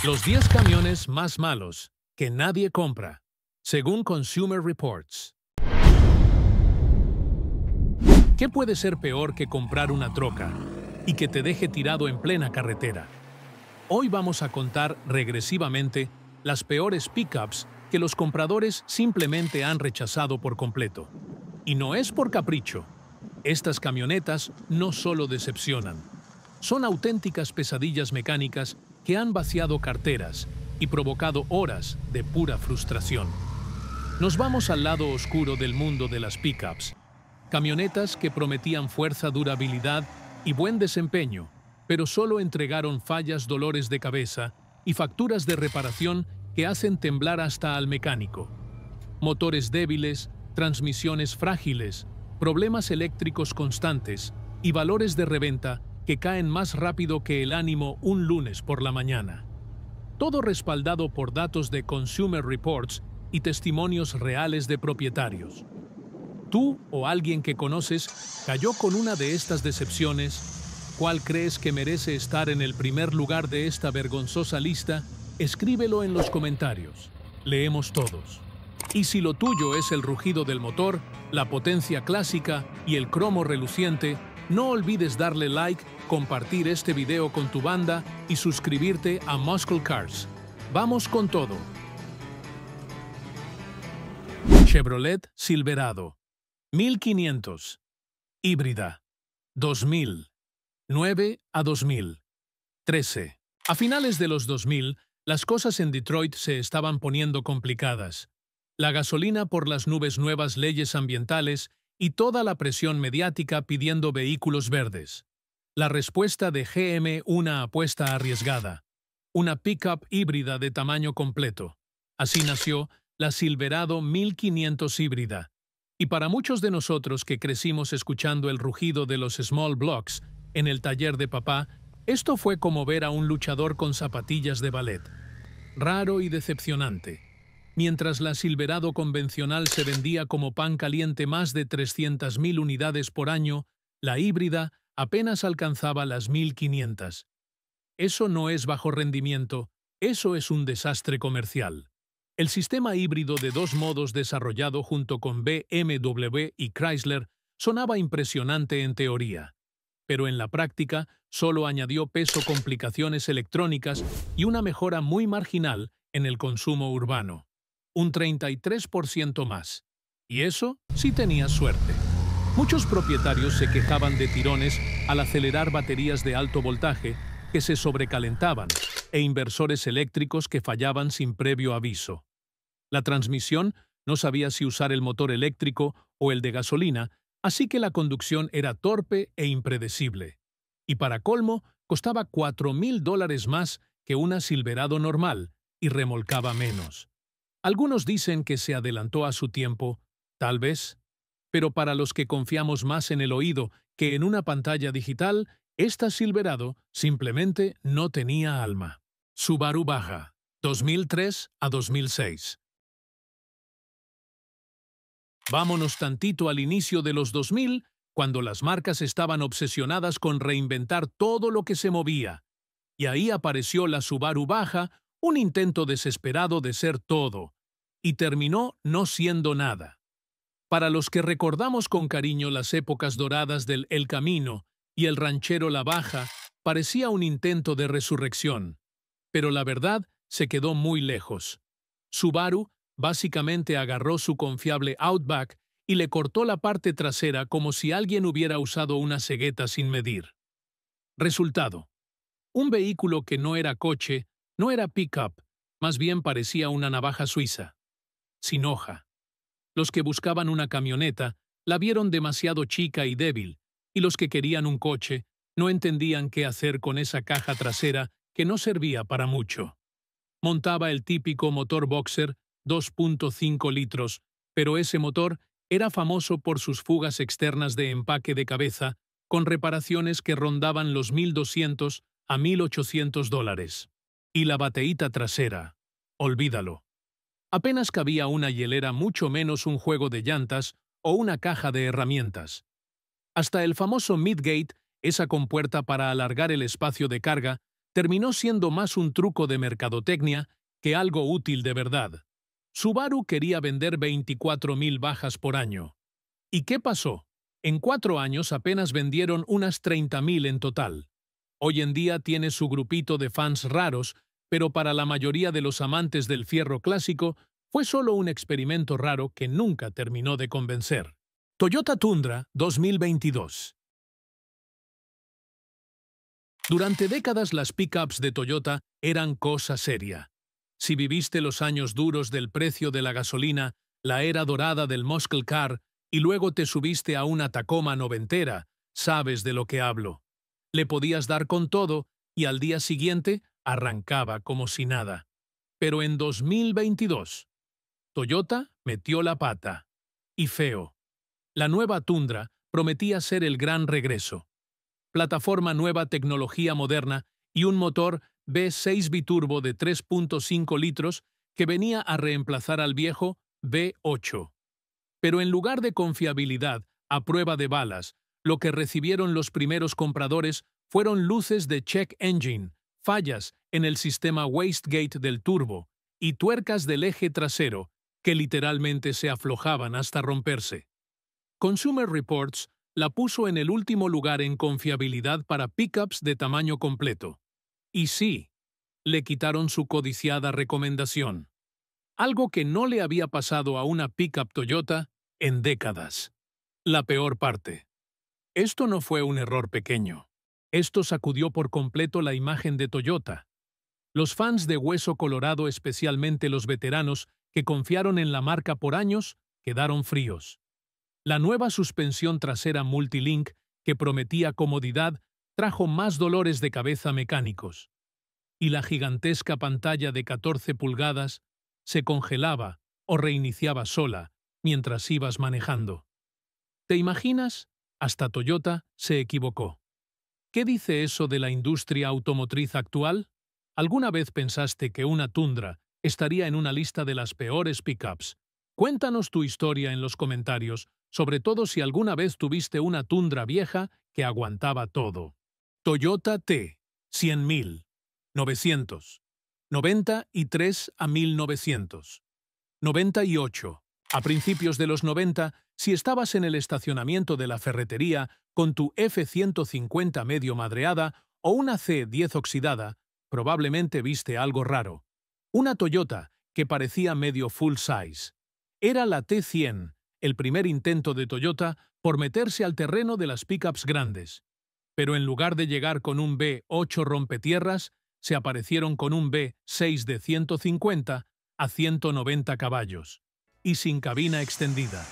Los 10 camiones más malos que nadie compra, según Consumer Reports. ¿Qué puede ser peor que comprar una troca y que te deje tirado en plena carretera? Hoy vamos a contar regresivamente las peores pickups que los compradores simplemente han rechazado por completo. Y no es por capricho. Estas camionetas no solo decepcionan, son auténticas pesadillas mecánicas que han vaciado carteras y provocado horas de pura frustración. Nos vamos al lado oscuro del mundo de las pickups. Camionetas que prometían fuerza, durabilidad y buen desempeño, pero solo entregaron fallas, dolores de cabeza y facturas de reparación que hacen temblar hasta al mecánico. Motores débiles, transmisiones frágiles, problemas eléctricos constantes y valores de reventa que caen más rápido que el ánimo un lunes por la mañana. Todo respaldado por datos de Consumer Reports y testimonios reales de propietarios. ¿Tú o alguien que conoces cayó con una de estas decepciones? ¿Cuál crees que merece estar en el primer lugar de esta vergonzosa lista? Escríbelo en los comentarios. Leemos todos. Y si lo tuyo es el rugido del motor, la potencia clásica y el cromo reluciente, no olvides darle like, compartir este video con tu banda y suscribirte a Muscle Cars. ¡Vamos con todo! Chevrolet Silverado 1500, híbrida, 2009 a 2013. A finales de los 2000, las cosas en Detroit se estaban poniendo complicadas. La gasolina por las nubes, nuevas leyes ambientales y toda la presión mediática pidiendo vehículos verdes. La respuesta de GM, una apuesta arriesgada. Una pickup híbrida de tamaño completo. Así nació la Silverado 1500 híbrida. Y para muchos de nosotros que crecimos escuchando el rugido de los small blocks en el taller de papá, esto fue como ver a un luchador con zapatillas de ballet. Raro y decepcionante. Mientras la Silverado convencional se vendía como pan caliente más de 300.000 unidades por año, la híbrida apenas alcanzaba las 1500. Eso no es bajo rendimiento, eso es un desastre comercial. El sistema híbrido de dos modos desarrollado junto con BMW y Chrysler sonaba impresionante en teoría, pero en la práctica solo añadió peso, complicaciones electrónicas y una mejora muy marginal en el consumo urbano. Un 33% más. Y eso sí tenía suerte. Muchos propietarios se quejaban de tirones al acelerar baterías de alto voltaje que se sobrecalentaban e inversores eléctricos que fallaban sin previo aviso. La transmisión no sabía si usar el motor eléctrico o el de gasolina, así que la conducción era torpe e impredecible. Y para colmo, costaba $4,000 más que una Silverado normal y remolcaba menos. Algunos dicen que se adelantó a su tiempo, tal vez, pero para los que confiamos más en el oído que en una pantalla digital, esta Silverado simplemente no tenía alma. Subaru Baja, 2003 a 2006. Vámonos tantito al inicio de los 2000, cuando las marcas estaban obsesionadas con reinventar todo lo que se movía. Y ahí apareció la Subaru Baja, un intento desesperado de ser todo, y terminó no siendo nada. Para los que recordamos con cariño las épocas doradas del El Camino y el ranchero La Baja, parecía un intento de resurrección. Pero la verdad se quedó muy lejos. Subaru básicamente agarró su confiable Outback y le cortó la parte trasera como si alguien hubiera usado una cegueta sin medir. Resultado: un vehículo que no era coche, no era pickup, más bien parecía una navaja suiza, sin hoja. Los que buscaban una camioneta la vieron demasiado chica y débil, y los que querían un coche no entendían qué hacer con esa caja trasera que no servía para mucho. Montaba el típico motor boxer 2.5 litros, pero ese motor era famoso por sus fugas externas de empaque de cabeza, con reparaciones que rondaban los $1,200 a $1,800. Y la bateíta trasera, olvídalo. Apenas cabía una hielera, mucho menos un juego de llantas o una caja de herramientas. Hasta el famoso midgate, esa compuerta para alargar el espacio de carga, terminó siendo más un truco de mercadotecnia que algo útil de verdad. Subaru quería vender 24,000 bajas por año. ¿Y qué pasó? En 4 años apenas vendieron unas 30,000 en total. Hoy en día tiene su grupito de fans raros, pero para la mayoría de los amantes del fierro clásico fue solo un experimento raro que nunca terminó de convencer. Toyota Tundra 2022. Durante décadas las pickups de Toyota eran cosa seria. Si viviste los años duros del precio de la gasolina, la era dorada del muscle car y luego te subiste a una Tacoma noventera, sabes de lo que hablo. Le podías dar con todo y al día siguiente arrancaba como si nada. Pero en 2022, Toyota metió la pata. Y feo. La nueva Tundra prometía ser el gran regreso. Plataforma nueva, tecnología moderna y un motor V6 biturbo de 3.5 litros que venía a reemplazar al viejo V8. Pero en lugar de confiabilidad a prueba de balas, lo que recibieron los primeros compradores fueron luces de check engine, fallas en el sistema wastegate del turbo y tuercas del eje trasero que literalmente se aflojaban hasta romperse. Consumer Reports la puso en el último lugar en confiabilidad para pickups de tamaño completo. Y sí, le quitaron su codiciada recomendación. Algo que no le había pasado a una pickup Toyota en décadas. La peor parte. Esto no fue un error pequeño. Esto sacudió por completo la imagen de Toyota. Los fans de Hueso Colorado, especialmente los veteranos que confiaron en la marca por años, quedaron fríos. La nueva suspensión trasera Multilink, que prometía comodidad, trajo más dolores de cabeza mecánicos. Y la gigantesca pantalla de 14 pulgadas se congelaba o reiniciaba sola mientras ibas manejando. ¿Te imaginas? Hasta Toyota se equivocó. ¿Qué dice eso de la industria automotriz actual? ¿Alguna vez pensaste que una Tundra estaría en una lista de las peores pickups? Cuéntanos tu historia en los comentarios, sobre todo si alguna vez tuviste una Tundra vieja que aguantaba todo. Toyota T, 100,000, 900, 93 a 1900, 98. A principios de los 90, si estabas en el estacionamiento de la ferretería con tu F-150 medio madreada o una C-10 oxidada, probablemente viste algo raro. Una Toyota que parecía medio full size. Era la T100, el primer intento de Toyota por meterse al terreno de las pickups grandes. Pero en lugar de llegar con un V8 rompetierras, se aparecieron con un V6 de 150 a 190 caballos. Y sin cabina extendida.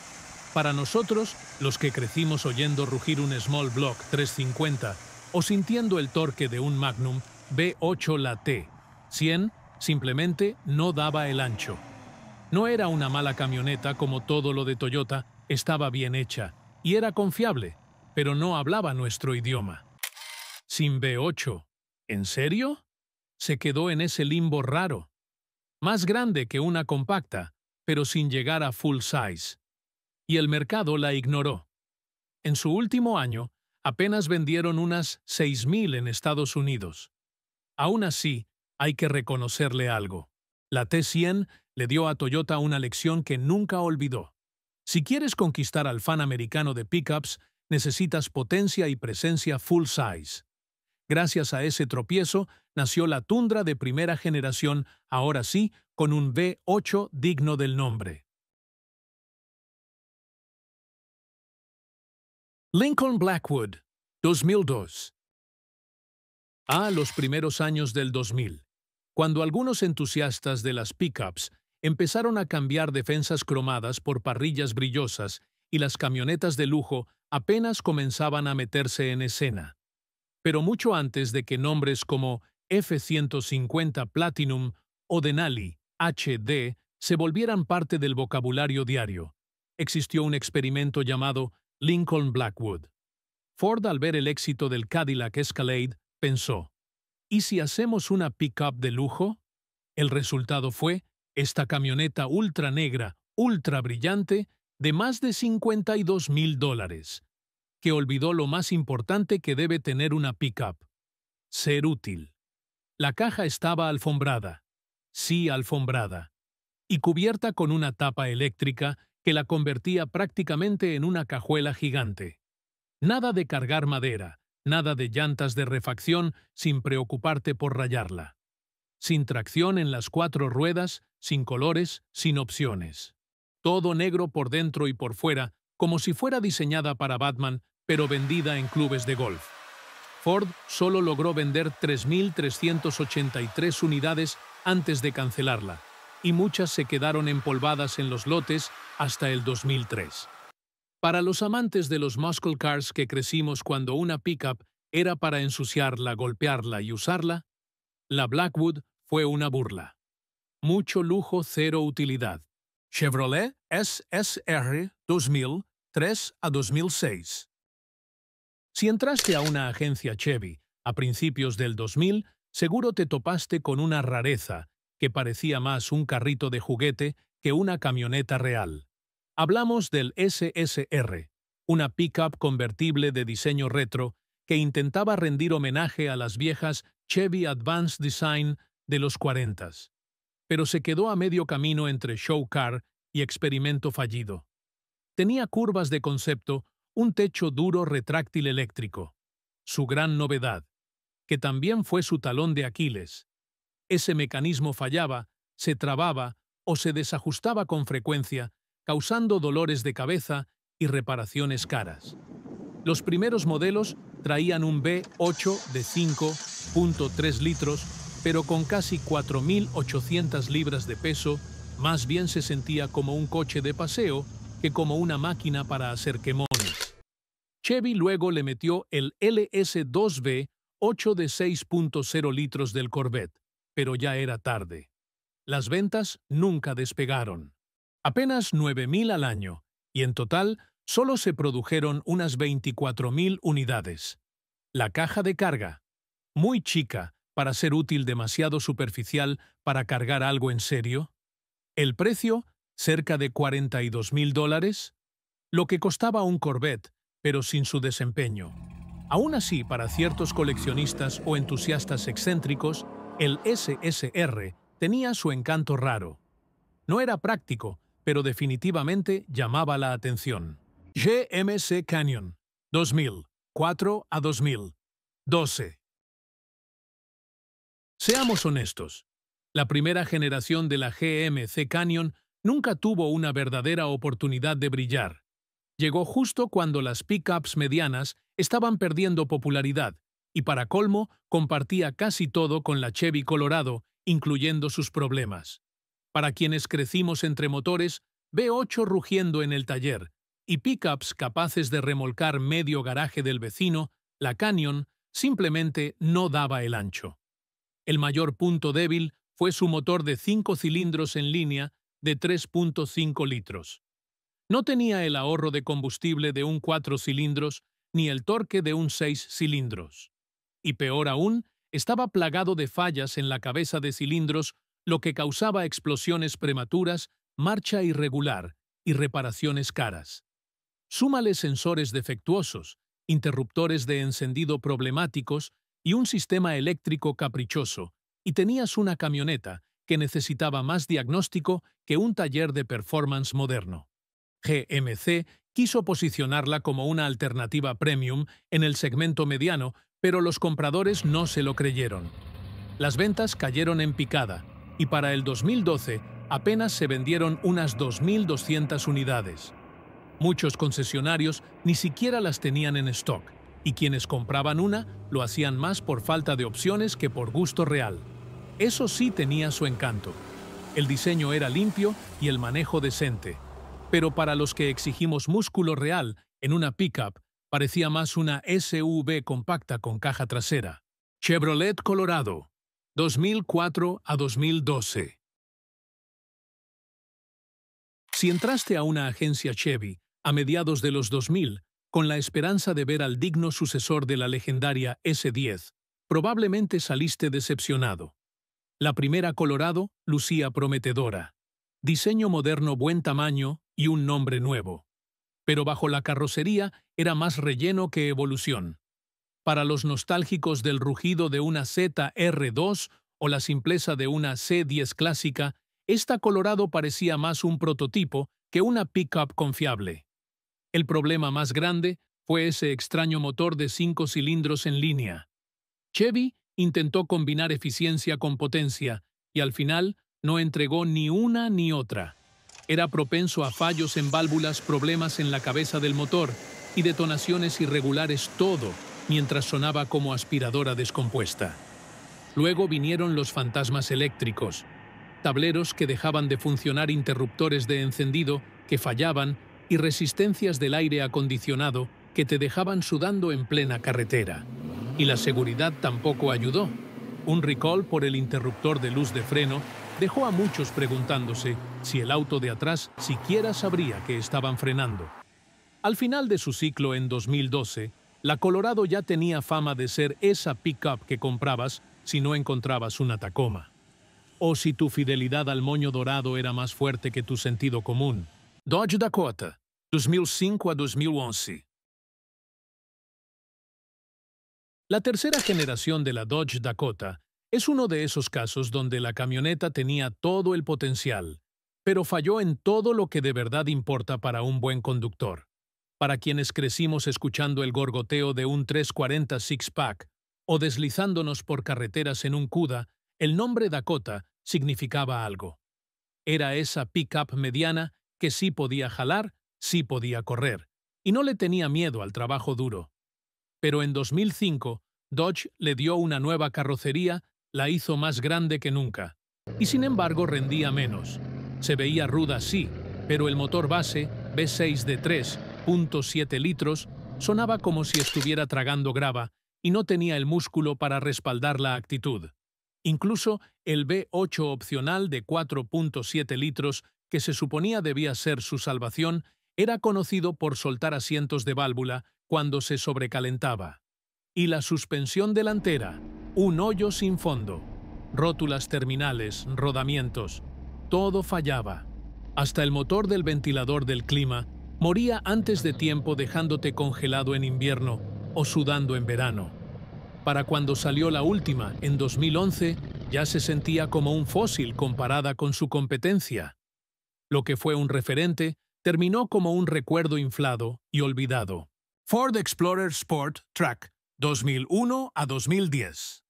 Para nosotros, los que crecimos oyendo rugir un Small Block 350 o sintiendo el torque de un Magnum, V8 la T100 simplemente no daba el ancho. No era una mala camioneta como todo lo de Toyota, estaba bien hecha y era confiable, pero no hablaba nuestro idioma. Sin V8, ¿en serio? Se quedó en ese limbo raro. Más grande que una compacta, pero sin llegar a full size. Y el mercado la ignoró. En su último año, apenas vendieron unas 6,000 en Estados Unidos. Aún así, hay que reconocerle algo. La T100 le dio a Toyota una lección que nunca olvidó. Si quieres conquistar al fan americano de pickups, necesitas potencia y presencia full size. Gracias a ese tropiezo, nació la Tundra de primera generación, ahora sí, con un V8 digno del nombre. Lincoln Blackwood, 2002. Los primeros años del 2000, cuando algunos entusiastas de las pickups empezaron a cambiar defensas cromadas por parrillas brillosas y las camionetas de lujo apenas comenzaban a meterse en escena. Pero mucho antes de que nombres como F-150 Platinum o Denali HD se volvieran parte del vocabulario diario, existió un experimento llamado Lincoln Blackwood. Ford, al ver el éxito del Cadillac Escalade, pensó, ¿y si hacemos una pickup de lujo? El resultado fue esta camioneta ultra negra, ultra brillante, de más de $52,000, que olvidó lo más importante que debe tener una pickup: ser útil. La caja estaba alfombrada, sí alfombrada, y cubierta con una tapa eléctrica que la convertía prácticamente en una cajuela gigante. Nada de cargar madera, nada de llantas de refacción sin preocuparte por rayarla. Sin tracción en las 4 ruedas, sin colores, sin opciones. Todo negro por dentro y por fuera, como si fuera diseñada para Batman, pero vendida en clubes de golf. Ford solo logró vender 3.383 unidades antes de cancelarla, y muchas se quedaron empolvadas en los lotes hasta el 2003. Para los amantes de los muscle cars que crecimos cuando una pickup era para ensuciarla, golpearla y usarla, la Blackwood fue una burla. Mucho lujo, cero utilidad. Chevrolet SSR 2003 a 2006. Si entraste a una agencia Chevy a principios del 2000, seguro te topaste con una rareza que parecía más un carrito de juguete que una camioneta real. Hablamos del SSR, una pickup convertible de diseño retro que intentaba rendir homenaje a las viejas Chevy Advanced Design de los 40s, pero se quedó a medio camino entre show car y experimento fallido. Tenía curvas de concepto, un techo duro retráctil eléctrico. Su gran novedad, que también fue su talón de Aquiles. Ese mecanismo fallaba, se trababa o se desajustaba con frecuencia, causando dolores de cabeza y reparaciones caras. Los primeros modelos traían un V8 de 5.3 litros, pero con casi 4.800 libras de peso, más bien se sentía como un coche de paseo que como una máquina para hacer quemones. Chevy luego le metió el LS2V 8 de 6.0 litros del Corvette, pero ya era tarde. Las ventas nunca despegaron. Apenas 9.000 al año, y en total solo se produjeron unas 24.000 unidades. La caja de carga, muy chica para ser útil, demasiado superficial para cargar algo en serio. El precio, cerca de $42.000, lo que costaba un Corvette, pero sin su desempeño. Aún así, para ciertos coleccionistas o entusiastas excéntricos, el SSR tenía su encanto raro. No era práctico, pero definitivamente llamaba la atención. GMC Canyon, 2004 a 2012. Seamos honestos, la primera generación de la GMC Canyon nunca tuvo una verdadera oportunidad de brillar. Llegó justo cuando las pickups medianas estaban perdiendo popularidad, y para colmo compartía casi todo con la Chevy Colorado, incluyendo sus problemas. Para quienes crecimos entre motores, V8 rugiendo en el taller, y pickups capaces de remolcar medio garaje del vecino, la Canyon simplemente no daba el ancho. El mayor punto débil fue su motor de 5 cilindros en línea de 3.5 litros. No tenía el ahorro de combustible de un 4 cilindros ni el torque de un 6 cilindros. Y peor aún, estaba plagado de fallas en la cabeza de cilindros, lo que causaba explosiones prematuras, marcha irregular y reparaciones caras. Súmale sensores defectuosos, interruptores de encendido problemáticos y un sistema eléctrico caprichoso, y tenías una camioneta que necesitaba más diagnóstico que un taller de performance moderno. GMC quiso posicionarla como una alternativa premium en el segmento mediano, pero los compradores no se lo creyeron. Las ventas cayeron en picada, y para el 2012 apenas se vendieron unas 2.200 unidades. Muchos concesionarios ni siquiera las tenían en stock, y quienes compraban una lo hacían más por falta de opciones que por gusto real. Eso sí tenía su encanto. El diseño era limpio y el manejo decente. Pero para los que exigimos músculo real en una pickup, parecía más una SUV compacta con caja trasera. Chevrolet Colorado, 2004 a 2012. Si entraste a una agencia Chevy a mediados de los 2000, con la esperanza de ver al digno sucesor de la legendaria S10, probablemente saliste decepcionado. La primera Colorado lucía prometedora. Diseño moderno, buen tamaño y un nombre nuevo. Pero bajo la carrocería era más relleno que evolución. Para los nostálgicos del rugido de una ZR2 o la simpleza de una C10 clásica, esta Colorado parecía más un prototipo que una pickup confiable. El problema más grande fue ese extraño motor de 5 cilindros en línea. Chevy intentó combinar eficiencia con potencia y al final no entregó ni una ni otra. Era propenso a fallos en válvulas, problemas en la cabeza del motor y detonaciones irregulares, todo mientras sonaba como aspiradora descompuesta. Luego vinieron los fantasmas eléctricos, tableros que dejaban de funcionar, interruptores de encendido que fallaban y resistencias del aire acondicionado que te dejaban sudando en plena carretera. Y la seguridad tampoco ayudó. Un recall por el interruptor de luz de freno dejó a muchos preguntándose si el auto de atrás siquiera sabría que estaban frenando. Al final de su ciclo en 2012, la Colorado ya tenía fama de ser esa pickup que comprabas si no encontrabas una Tacoma. O si tu fidelidad al moño dorado era más fuerte que tu sentido común. Dodge Dakota, 2005 a 2011. La tercera generación de la Dodge Dakota es uno de esos casos donde la camioneta tenía todo el potencial, pero falló en todo lo que de verdad importa para un buen conductor. Para quienes crecimos escuchando el gorgoteo de un 340 six-pack o deslizándonos por carreteras en un Cuda, el nombre Dakota significaba algo. Era esa pickup mediana que sí podía jalar, sí podía correr, y no le tenía miedo al trabajo duro. Pero en 2005, Dodge le dio una nueva carrocería, la hizo más grande que nunca. Y sin embargo rendía menos. Se veía ruda, sí, pero el motor base, V6 de 3.7 litros, sonaba como si estuviera tragando grava y no tenía el músculo para respaldar la actitud. Incluso el V8 opcional de 4.7 litros, que se suponía debía ser su salvación, era conocido por soltar asientos de válvula cuando se sobrecalentaba. Y la suspensión delantera, un hoyo sin fondo. Rótulas terminales, rodamientos, todo fallaba. Hasta el motor del ventilador del clima moría antes de tiempo, dejándote congelado en invierno o sudando en verano. Para cuando salió la última, en 2011, ya se sentía como un fósil comparada con su competencia. Lo que fue un referente terminó como un recuerdo inflado y olvidado. Ford Explorer Sport Track, 2001 a 2010.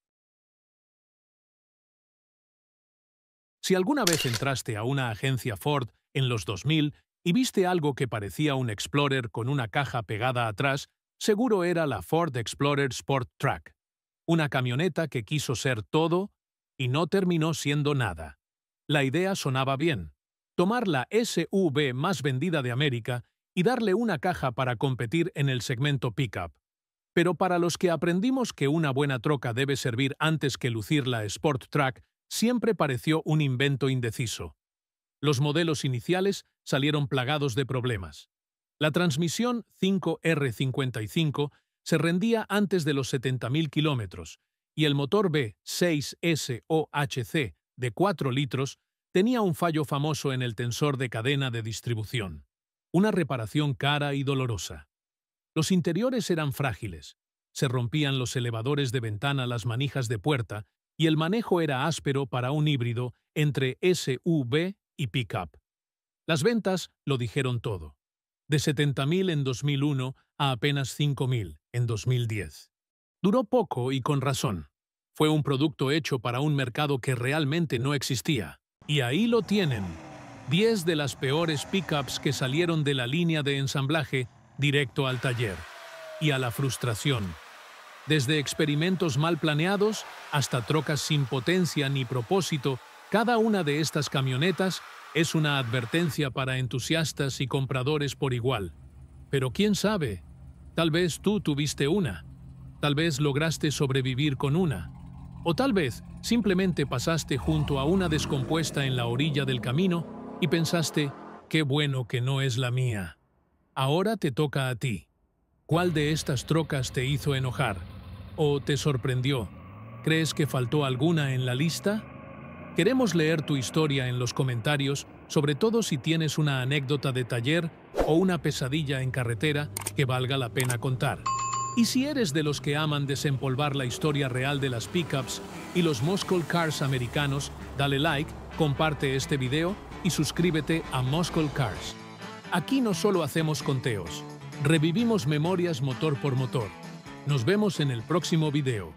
Si alguna vez entraste a una agencia Ford en los 2000 y viste algo que parecía un Explorer con una caja pegada atrás, seguro era la Ford Explorer Sport Track. Una camioneta que quiso ser todo y no terminó siendo nada. La idea sonaba bien. Tomar la SUV más vendida de América y darle una caja para competir en el segmento pickup. Pero para los que aprendimos que una buena troca debe servir antes que lucir la Sport Track, siempre pareció un invento indeciso. Los modelos iniciales salieron plagados de problemas. La transmisión 5R55 se rendía antes de los 70.000 kilómetros y el motor V6SOHC de 4 litros tenía un fallo famoso en el tensor de cadena de distribución. Una reparación cara y dolorosa. Los interiores eran frágiles. Se rompían los elevadores de ventana, las manijas de puerta, y el manejo era áspero para un híbrido entre SUV y pickup. Las ventas lo dijeron todo. De 70.000 en 2001 a apenas 5.000 en 2010. Duró poco y con razón. Fue un producto hecho para un mercado que realmente no existía. Y ahí lo tienen. 10 de las peores pickups que salieron de la línea de ensamblaje directo al taller. Y a la frustración. Desde experimentos mal planeados hasta trocas sin potencia ni propósito, cada una de estas camionetas es una advertencia para entusiastas y compradores por igual. Pero quién sabe, tal vez tú tuviste una, tal vez lograste sobrevivir con una, o tal vez simplemente pasaste junto a una descompuesta en la orilla del camino y pensaste, qué bueno que no es la mía. Ahora te toca a ti. ¿Cuál de estas trocas te hizo enojar? ¿O te sorprendió? ¿Crees que faltó alguna en la lista? Queremos leer tu historia en los comentarios, sobre todo si tienes una anécdota de taller o una pesadilla en carretera que valga la pena contar. Y si eres de los que aman desempolvar la historia real de las pickups y los muscle cars americanos, dale like, comparte este video y suscríbete a Muscle Cars. Aquí no solo hacemos conteos, revivimos memorias motor por motor. Nos vemos en el próximo video.